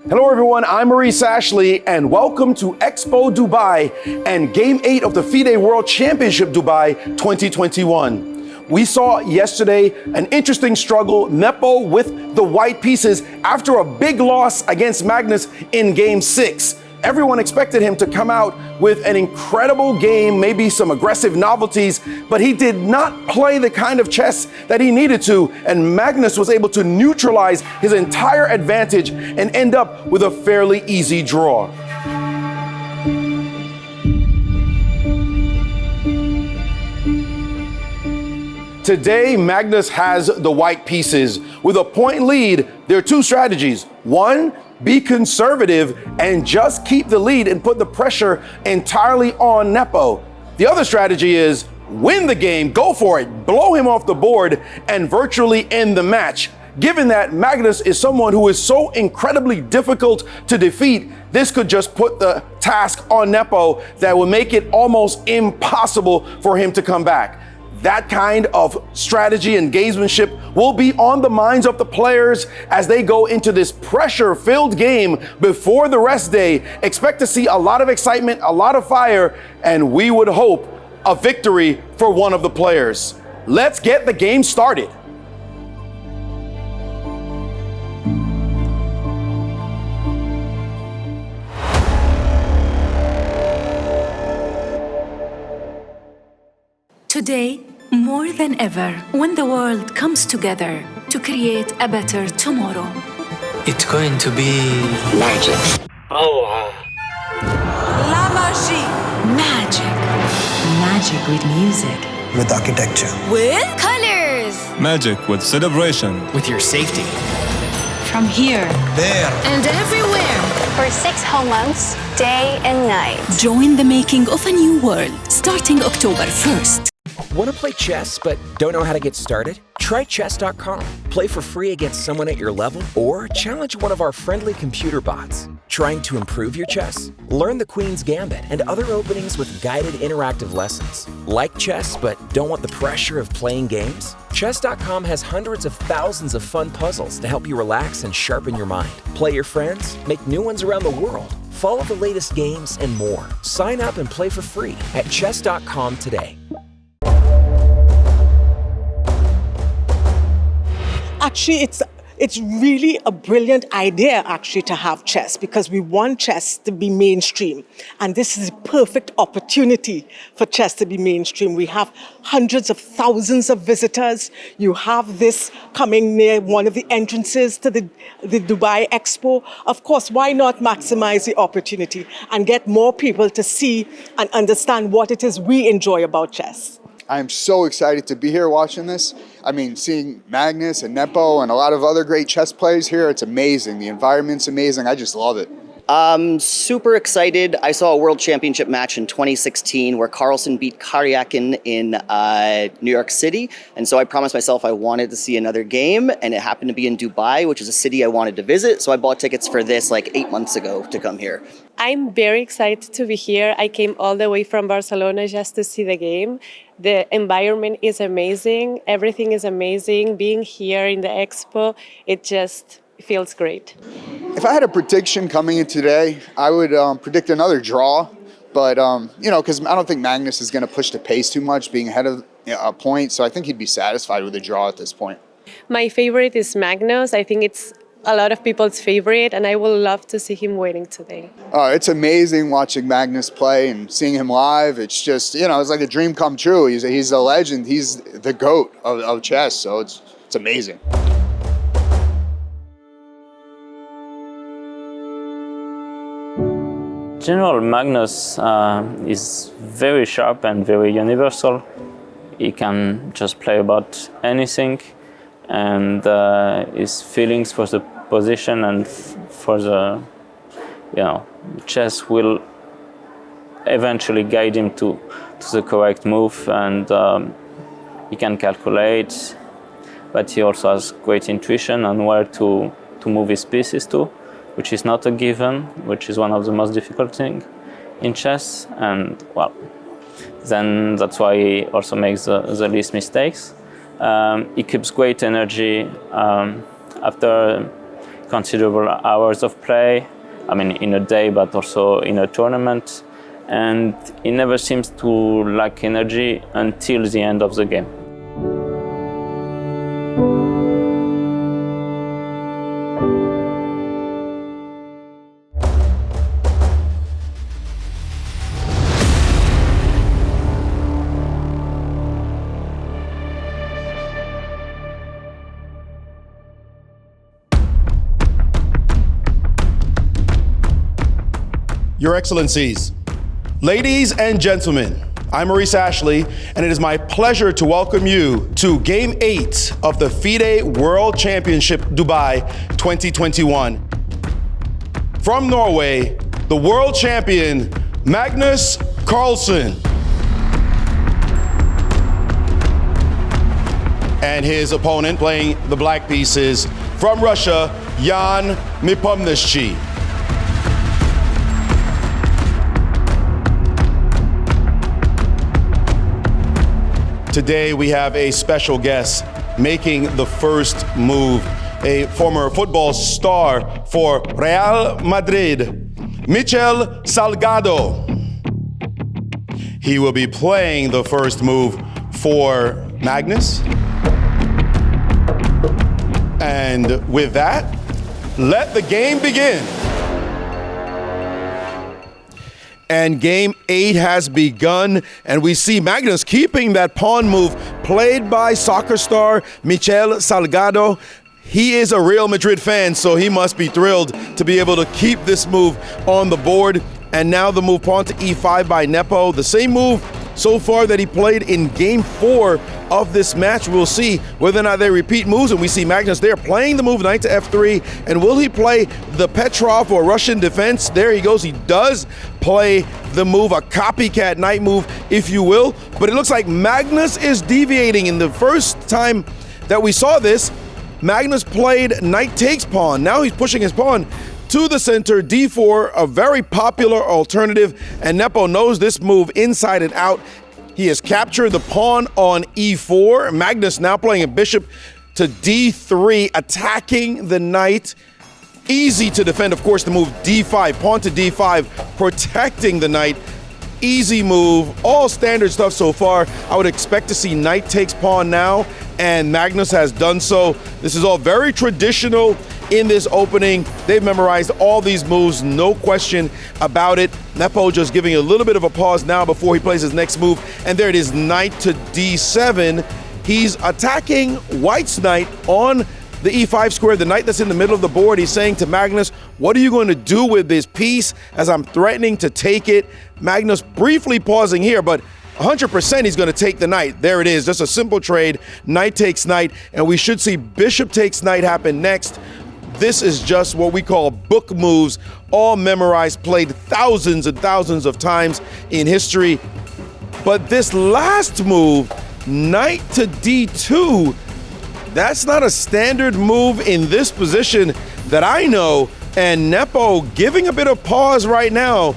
Hello everyone, I'm Maurice Ashley and welcome to Expo Dubai and Game 8 of the Fide World Championship Dubai 2021. We saw yesterday an interesting struggle, Nepo with the white pieces after a big loss against Magnus in Game 6. Everyone expected him to come out with an incredible game, maybe some aggressive novelties, but he did not play the kind of chess that he needed to, and Magnus was able to neutralize his entire advantage and end up with a fairly easy draw. Today, Magnus has the white pieces. With a point lead, there are two strategies. One, be conservative and just keep the lead and put the pressure entirely on Nepo. The other strategy is win the game, go for it, blow him off the board and virtually end the match. Given that Magnus is someone who is so incredibly difficult to defeat, this could just put the task on Nepo that would make it almost impossible for him to come back. That kind of strategy and gamesmanship will be on the minds of the players as they go into this pressure-filled game before the rest day. Expect to see a lot of excitement, a lot of fire, and we would hope a victory for one of the players. Let's get the game started. Today, more than ever, when the world comes together to create a better tomorrow. It's going to be magic. Oh, La magie. Magic. Magic with music. With architecture. With colors. Magic with celebration. with your safety. From here. There. And everywhere. For 6 whole months, day and night. Join the making of a new world, starting October 1st. Want to play chess but don't know how to get started? Try chess.com. Play for free against someone at your level or challenge one of our friendly computer bots. Trying to improve your chess? Learn the Queen's Gambit and other openings with guided interactive lessons. Like chess but don't want the pressure of playing games? Chess.com has hundreds of thousands of fun puzzles to help you relax and sharpen your mind. Play your friends, make new ones around the world, follow the latest games and more. Sign up and play for free at chess.com today. Actually, it's really a brilliant idea, actually, to have chess because we want chess to be mainstream. And this is a perfect opportunity for chess to be mainstream. We have hundreds of thousands of visitors. You have this coming near one of the entrances to the Dubai Expo. Of course, why not maximize the opportunity and get more people to see and understand what it is we enjoy about chess? I'm so excited to be here watching this. I mean, seeing Magnus and Nepo and a lot of other great chess players here, it's amazing. The environment's amazing. I just love it. Super excited. I saw a World Championship match in 2016 where Carlsen beat Karyakin in New York City. And so I promised myself I wanted to see another game, and it happened to be in Dubai, which is a city I wanted to visit. So I bought tickets for this like 8 months ago to come here. I'm very excited to be here. I came all the way from Barcelona just to see the game. The environment is amazing. Everything is amazing. Being here in the expo, it just feels great. If I had a prediction coming in today, I would predict another draw. But, because I don't think Magnus is going to push the pace too much, being ahead of a point. So I think he'd be satisfied with a draw at this point. My favorite is Magnus. I think it's a lot of people's favorite, and I would love to see him winning today. It's amazing watching Magnus play and seeing him live. It's just, it's like a dream come true. He's a legend. He's the GOAT of chess. So it's amazing. General Magnus is very sharp and very universal. He can just play about anything, and his feelings for the position and for the, chess will eventually guide him to the correct move, and he can calculate, but he also has great intuition on where to move his pieces to, which is not a given, which is one of the most difficult things in chess. And then that's why he also makes the least mistakes. He keeps great energy after considerable hours of play. I mean, in a day, but also in a tournament. And he never seems to lack energy until the end of the game. Your Excellencies, ladies and gentlemen, I'm Maurice Ashley, and it is my pleasure to welcome you to Game 8 of the Fide World Championship Dubai 2021. From Norway, the world champion, Magnus Carlsen. And his opponent, playing the black pieces, from Russia, Jan Nepomniachtchi. Today we have a special guest making the first move, a former football star for Real Madrid, Michel Salgado. He will be playing the first move for Magnus. And with that, let the game begin. And game 8 has begun, and we see Magnus keeping that pawn move played by soccer star Michel Salgado. He is a Real Madrid fan, so he must be thrilled to be able to keep this move on the board. And now the move pawn to e5 by Nepo, the same move so far that he played in game 4 of this match. We'll see whether or not they repeat moves, and we see Magnus there playing the move knight to f3. And will he play the Petrov or Russian defense? There he goes. He does play the move, a copycat knight move, if you will. But it looks like Magnus is deviating. In the first time that we saw this, Magnus played knight takes pawn. Now he's pushing his pawn to the center, d4, a very popular alternative, and Nepo knows this move inside and out. He has captured the pawn on e4. Magnus now playing a bishop to d3, attacking the knight. Easy to defend, of course, the move d5, pawn to d5, protecting the knight. Easy move, all standard stuff so far. I would expect to see knight takes pawn now, and Magnus has done so. This is all very traditional in this opening. They've memorized all these moves, no question about it. Nepo just giving a little bit of a pause now before he plays his next move. And there it is, knight to d7. He's attacking White's knight on the e5 square, the knight that's in the middle of the board. He's saying to Magnus, what are you going to do with this piece as I'm threatening to take it? Magnus briefly pausing here, but 100% he's going to take the knight. There it is, just a simple trade. Knight takes knight, and we should see bishop takes knight happen next. This is just what we call book moves, all memorized, played thousands and thousands of times in history. But this last move, knight to d2, that's not a standard move in this position that I know. And Nepo giving a bit of pause right now,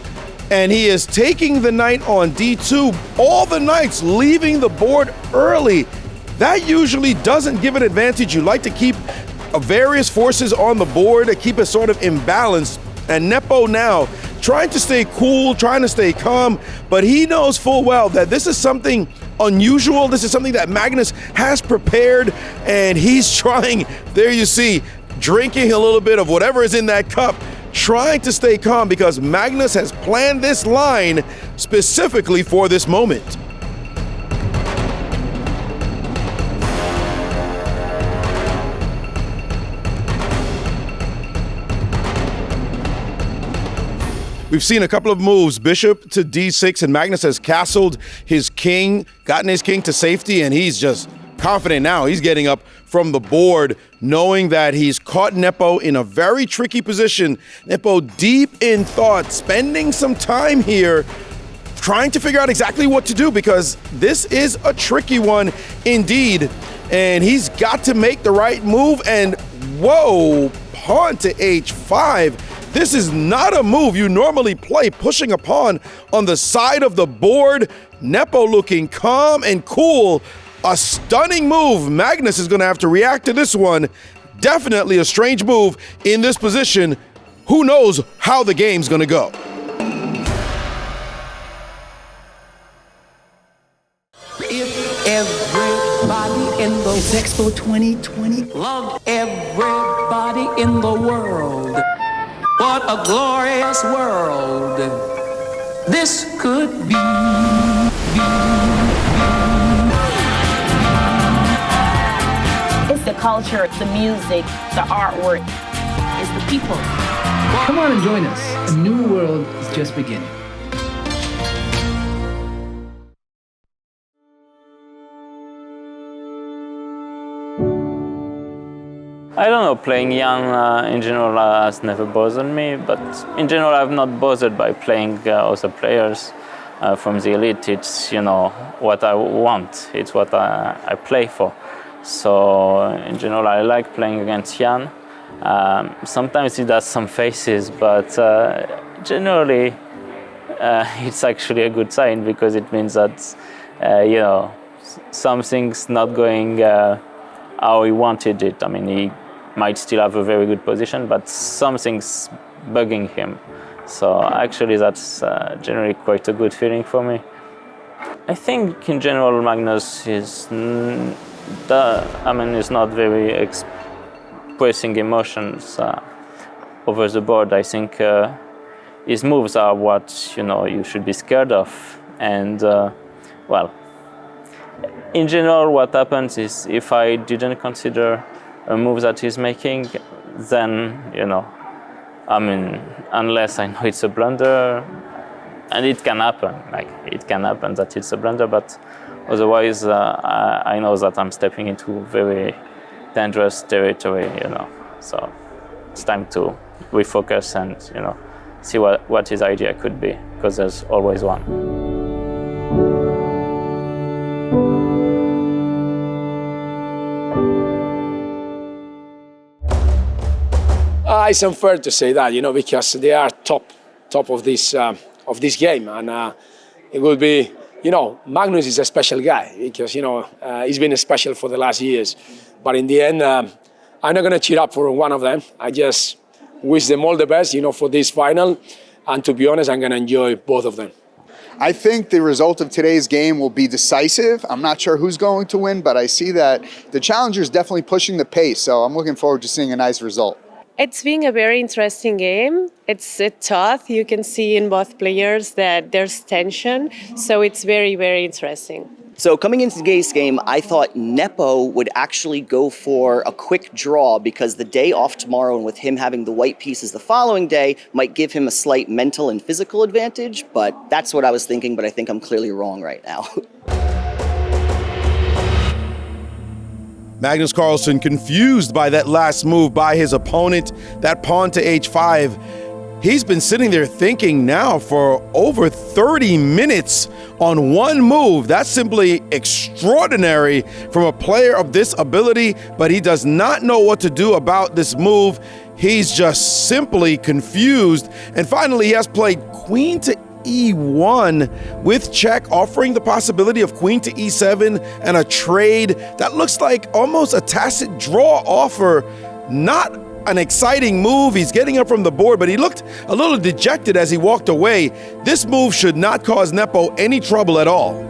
and he is taking the knight on d2. All the knights leaving the board early. That usually doesn't give an advantage. You like to keep various forces on the board to keep it sort of imbalanced. And Nepo now trying to stay cool, trying to stay calm, but he knows full well that this is something unusual. This is something that Magnus has prepared, and he's trying, there you see, drinking a little bit of whatever is in that cup, trying to stay calm because Magnus has planned this line specifically for this moment. We've seen a couple of moves, bishop to d6, and Magnus has castled his king, gotten his king to safety, and he's just confident now. He's getting up from the board, knowing that he's caught Nepo in a very tricky position. Nepo deep in thought, spending some time here, trying to figure out exactly what to do, because this is a tricky one indeed. And he's got to make the right move, and whoa, pawn to h5. This is not a move you normally play, pushing a pawn on the side of the board. Nepo looking calm and cool. A stunning move. Magnus is going to have to react to this one. Definitely a strange move in this position. Who knows how the game's gonna go? Everybody in the It's Expo 2020. Love everybody in the world. What a glorious world this could be. It's the culture, the music, the artwork. It's the people. Come on and join us. A new world is just beginning. I don't know, playing young in general has never bothered me, but in general I'm not bothered by playing other players from the elite. It's, you know, what I want, it's what I play for. So in general I like playing against Jan. Sometimes he does some faces, but generally it's actually a good sign because it means that, you know, something's not going how he wanted it. I mean, he might still have a very good position, but something's bugging him. So actually that's generally quite a good feeling for me. I think in general Magnus is not very expressing emotions over the board. I think his moves are what, you know, you should be scared of. And well, in general what happens is if I didn't consider a move that he's making, then, you know, I mean, unless I know it's a blunder, and it can happen, like it can happen that it's a blunder, but otherwise I know that I'm stepping into very dangerous territory, you know. So it's time to refocus and, you know, see what his idea could be, because there's always one. It's unfair to say that, you know, because they are top of this game, and it will be, you know, Magnus is a special guy because, you know, he's been special for the last years. But in the end, I'm not going to cheer up for one of them. I just wish them all the best, you know, for this final. And to be honest, I'm going to enjoy both of them. I think the result of today's game will be decisive. I'm not sure who's going to win, but I see that the challenger is definitely pushing the pace. So I'm looking forward to seeing a nice result. It's been a very interesting game. It's tough. You can see in both players that there's tension. So it's very, very interesting. So coming into today's game, I thought Nepo would actually go for a quick draw because the day off tomorrow and with him having the white pieces the following day might give him a slight mental and physical advantage. But that's what I was thinking, but I think I'm clearly wrong right now. Magnus Carlsen confused by that last move by his opponent, that pawn to h5. He's been sitting there thinking now for over 30 minutes on one move. That's simply extraordinary from a player of this ability, but he does not know what to do about this move. He's just simply confused. And finally, he has played queen to e1 with check, offering the possibility of queen to e7 and a trade that looks like almost a tacit draw offer. Not an exciting move. He's getting up from the board, but he looked a little dejected as he walked away. This move should not cause Nepo any trouble at all.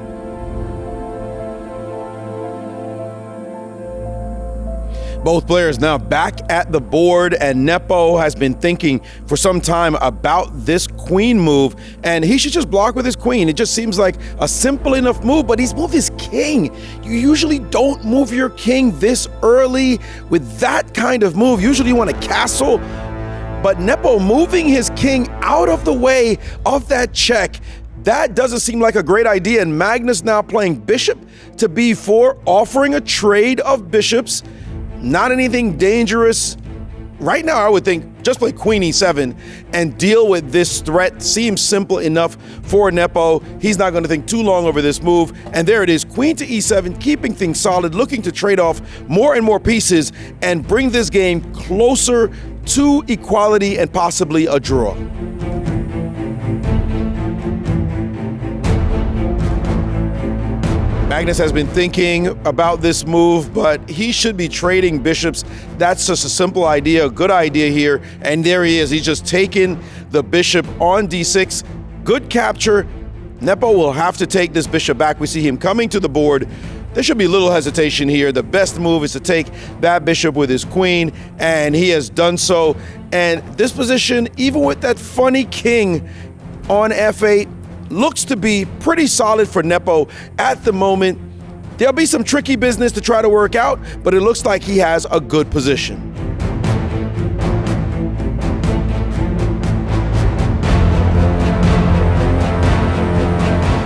Both players now back at the board, and Nepo has been thinking for some time about this queen move, and he should just block with his queen. It just seems like a simple enough move, but he's moved his king. You usually don't move your king this early with that kind of move. Usually you want to castle, but Nepo moving his king out of the way of that check, that doesn't seem like a great idea. And Magnus now playing bishop to b4, offering a trade of bishops. Not anything dangerous. Right now, I would think just play queen e7 and deal with this threat. Seems simple enough for Nepo. He's not going to think too long over this move. And there it is, queen to e7, keeping things solid, looking to trade off more and more pieces and bring this game closer to equality and possibly a draw. Magnus has been thinking about this move, but he should be trading bishops. That's just a simple idea, a good idea here. And there he is. He's just taken the bishop on d6. Good capture. Nepo will have to take this bishop back. We see him coming to the board. There should be little hesitation here. The best move is to take that bishop with his queen, and he has done so. And this position, even with that funny king on f8, looks to be pretty solid for Nepo at the moment. There'll be some tricky business to try to work out, but it looks like he has a good position.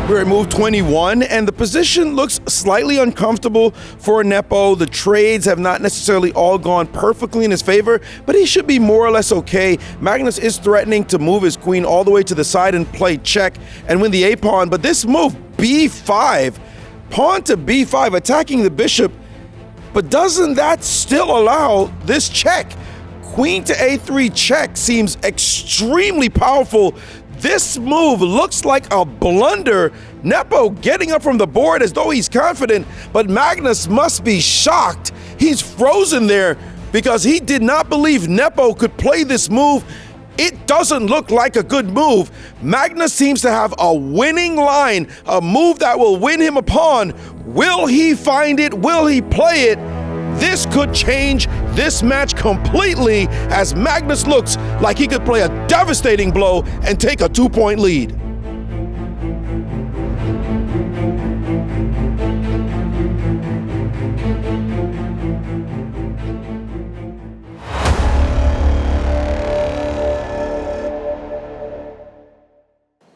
We're at move 21, and the position looks slightly uncomfortable for Nepo. The trades have not necessarily all gone perfectly in his favor, but he should be more or less okay. Magnus is threatening to move his queen all the way to the side and play check and win the a-pawn, but this move, b5, pawn to b5, attacking the bishop, but doesn't that still allow this check? Queen to a3 check seems extremely powerful. This move looks like a blunder. Nepo getting up from the board as though he's confident, but Magnus must be shocked. He's frozen there because he did not believe Nepo could play this move. It doesn't look like a good move. Magnus seems to have a winning line, a move that will win him a pawn. Will he find it? Will he play it? This could change this match completely as Magnus looks like he could play a devastating blow and take a 2-point lead.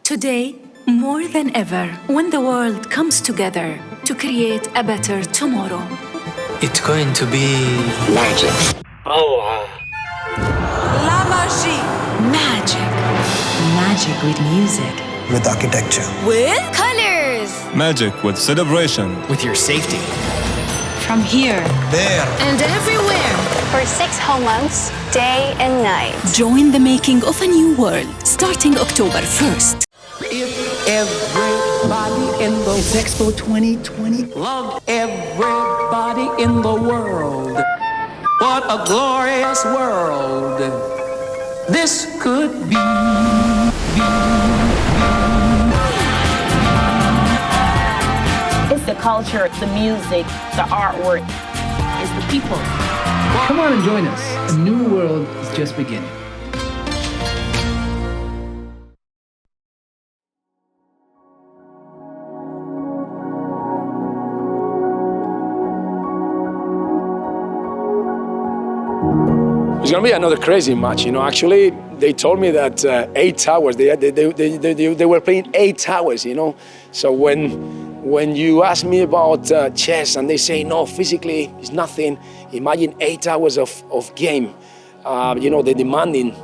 Today, more than ever, when the world comes together to create a better tomorrow. It's going to be magic. La magie. Magic. Magic with music. With architecture. With colors. Magic with celebration. With your safety. From here. There. And everywhere. For 6 whole months, day and night. Join the making of a new world, starting October 1st. If everybody in the It's Expo 2020. loved everybody in the world, what a glorious world this could be. It's the culture, the music, the artwork. It's the people. Come on and join us. A new world is just beginning. It's gonna be another crazy match, you know. Actually, they told me that 8 hours. They were playing 8 hours, you know. So when you ask me about chess and they say no, physically it's nothing. Imagine 8 hours of game. You know, they're demanding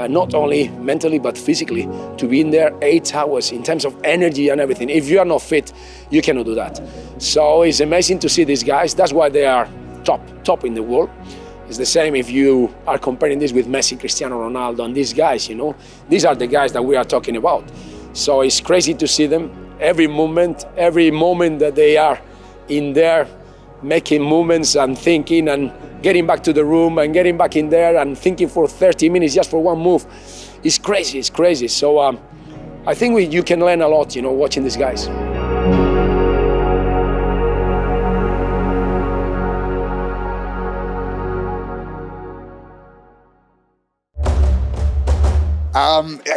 not only mentally but physically to be in there 8 hours in terms of energy and everything. If you are not fit, you cannot do that. So it's amazing to see these guys. That's why they are top in the world. It's the same if you are comparing this with Messi, Cristiano Ronaldo, and these guys, you know. These are the guys that we are talking about. So it's crazy to see them. Every moment that they are in there, making movements and thinking and getting back to the room and getting back in there and thinking for 30 minutes just for one move. It's crazy, it's crazy. So I think you can learn a lot, you know, watching these guys.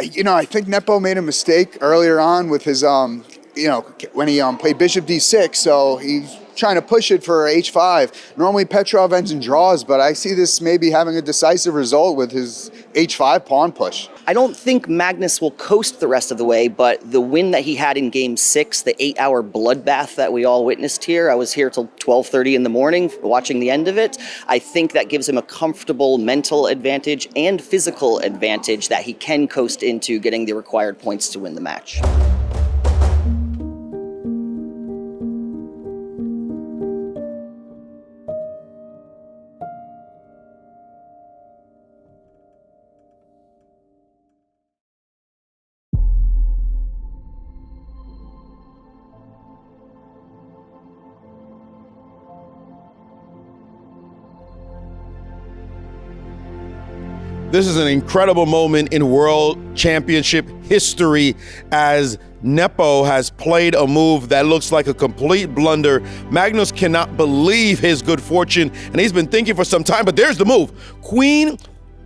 You know, I think Nepo made a mistake earlier on with his, you know, when he played Bishop D6, so he's trying to push it for H5. Normally Petrov ends in draws, but I see this maybe having a decisive result with his H5 pawn push. I don't think Magnus will coast the rest of the way, but the win that he had in Game 6, the 8-hour bloodbath that we all witnessed here, I was here till 12:30 in the morning watching the end of it, I think that gives him a comfortable mental advantage and physical advantage that he can coast into getting the required points to win the match. This is an incredible moment in World Championship history as Nepo has played a move that looks like a complete blunder. Magnus cannot believe his good fortune, and he's been thinking for some time, but there's the move. Queen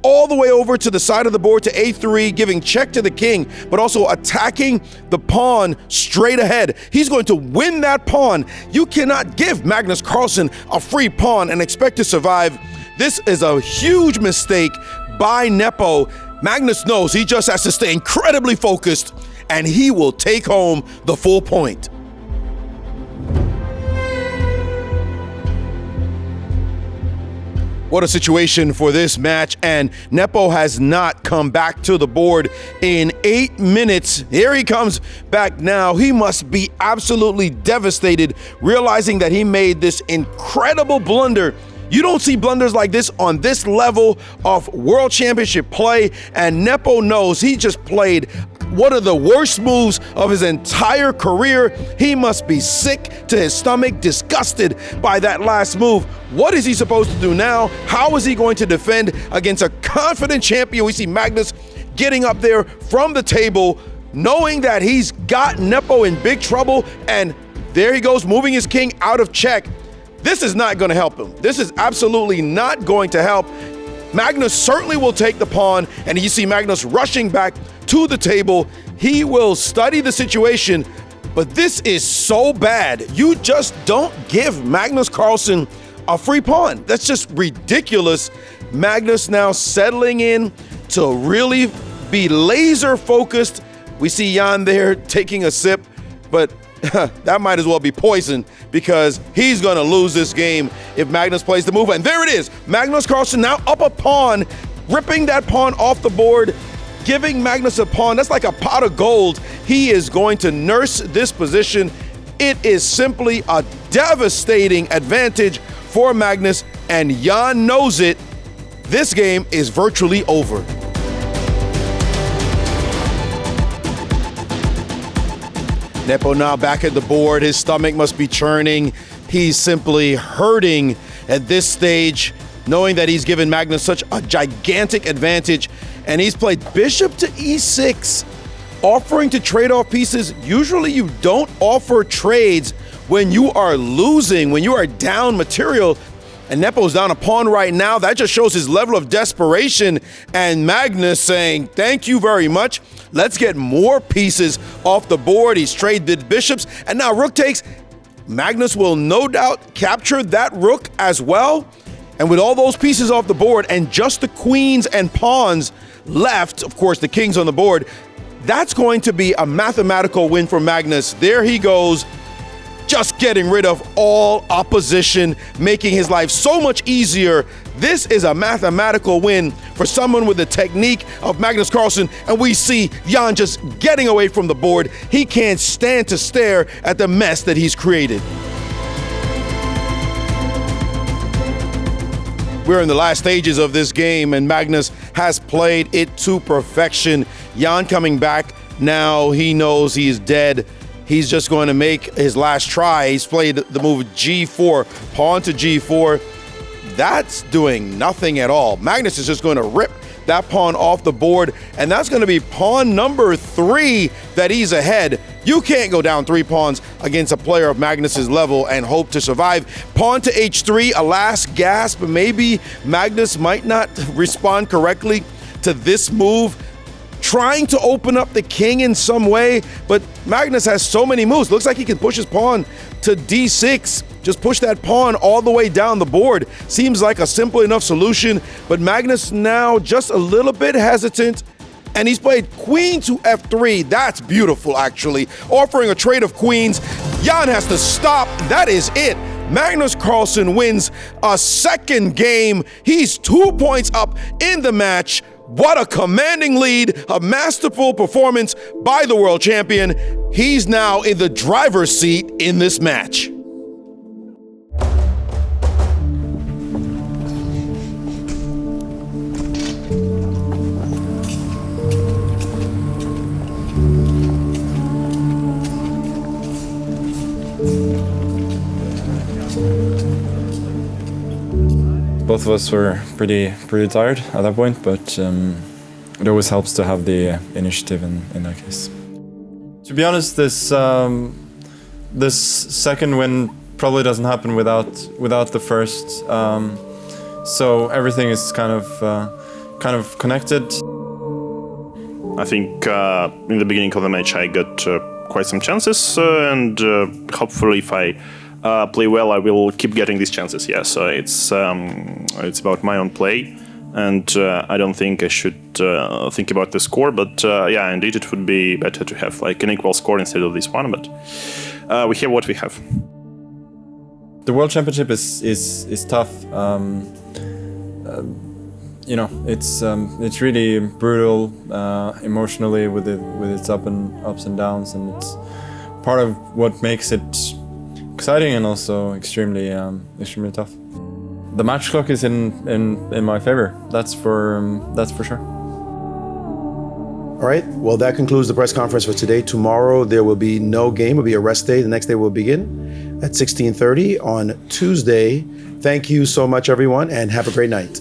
all the way over to the side of the board to A3, giving check to the king, but also attacking the pawn straight ahead. He's going to win that pawn. You cannot give Magnus Carlsen a free pawn and expect to survive. This is a huge mistake by Nepo. Magnus knows he just has to stay incredibly focused, and he will take home the full point. What a situation for this match, and Nepo has not come back to the board in 8 minutes. Here he comes back now. He must be absolutely devastated, realizing that he made this incredible blunder. You don't see blunders like this on this level of World Championship play, and Nepo knows he just played one of the worst moves of his entire career. He must be sick to his stomach, disgusted by that last move. What is he supposed to do now? How is he going to defend against a confident champion? We see Magnus getting up there from the table, knowing that he's got Nepo in big trouble, and there he goes, moving his king out of check. This is not going to help him. This is absolutely not going to help. Magnus certainly will take the pawn, and you see Magnus rushing back to the table. He will study the situation, but this is so bad. You just don't give Magnus Carlsen a free pawn. That's just ridiculous. Magnus now settling in to really be laser focused. We see Jan there taking a sip, but that might as well be poison because he's going to lose this game if Magnus plays the move. And there it is. Magnus Carlsen now up a pawn, ripping that pawn off the board, giving Magnus a pawn. That's like a pot of gold. He is going to nurse this position. It is simply a devastating advantage for Magnus, and Jan knows it. This game is virtually over. Nepo now back at the board. His stomach must be churning. He's simply hurting at this stage, knowing that he's given Magnus such a gigantic advantage. And he's played bishop to e6, offering to trade off pieces. Usually you don't offer trades when you are losing, when you are down material. And Nepo's down a pawn right now. That just shows his level of desperation. And Magnus saying, thank you very much. Let's get more pieces off the board. He's traded bishops. And now rook takes. Magnus will no doubt capture that rook as well. And with all those pieces off the board and just the queens and pawns left, of course, the kings on the board, that's going to be a mathematical win for Magnus. There he goes, just getting rid of all opposition, making his life so much easier. This is a mathematical win for someone with the technique of Magnus Carlsen, and we see Jan just getting away from the board. He can't stand to stare at the mess that he's created. We're in the last stages of this game, and Magnus has played it to perfection. Jan coming back now, he knows he is dead. He's just going to make his last try. He's played the move G4, pawn to G4. That's doing nothing at all. Magnus is just going to rip that pawn off the board, and that's going to be pawn number 3 that he's ahead. You can't go down 3 pawns against a player of Magnus's level and hope to survive. Pawn to H3, a last gasp. Maybe Magnus might not respond correctly to this move, trying to open up the king in some way, but Magnus has so many moves. Looks like he can push his pawn to D6. Just push that pawn all the way down the board. Seems like a simple enough solution, but Magnus now just a little bit hesitant, and he's played queen to F3. That's beautiful, actually. Offering a trade of queens. Jan has to stop. That is it. Magnus Carlsen wins a second game. He's 2 points up in the match. What a commanding lead, a masterful performance by the world champion. He's now in the driver's seat in this match. both of us were pretty tired at that point, but it always helps to have the initiative in that case. To be honest, this second win probably doesn't happen without the first. So everything is kind of connected. I think in the beginning of the match I got quite some chances, and hopefully if I play well, I will keep getting these chances. Yeah, so it's about my own play, and I don't think I should think about the score. But yeah, indeed, it would be better to have like an equal score instead of this one. But we have what we have. The World Championship is tough. You know, it's really brutal emotionally with its ups and downs, and it's part of what makes it exciting and also extremely tough. The match clock is in my favor. That's for sure. All right, well, that concludes the press conference for today. Tomorrow, there will be no game. It will be a rest day. The next day will begin at 16:30 on Tuesday. Thank you so much, everyone, and have a great night.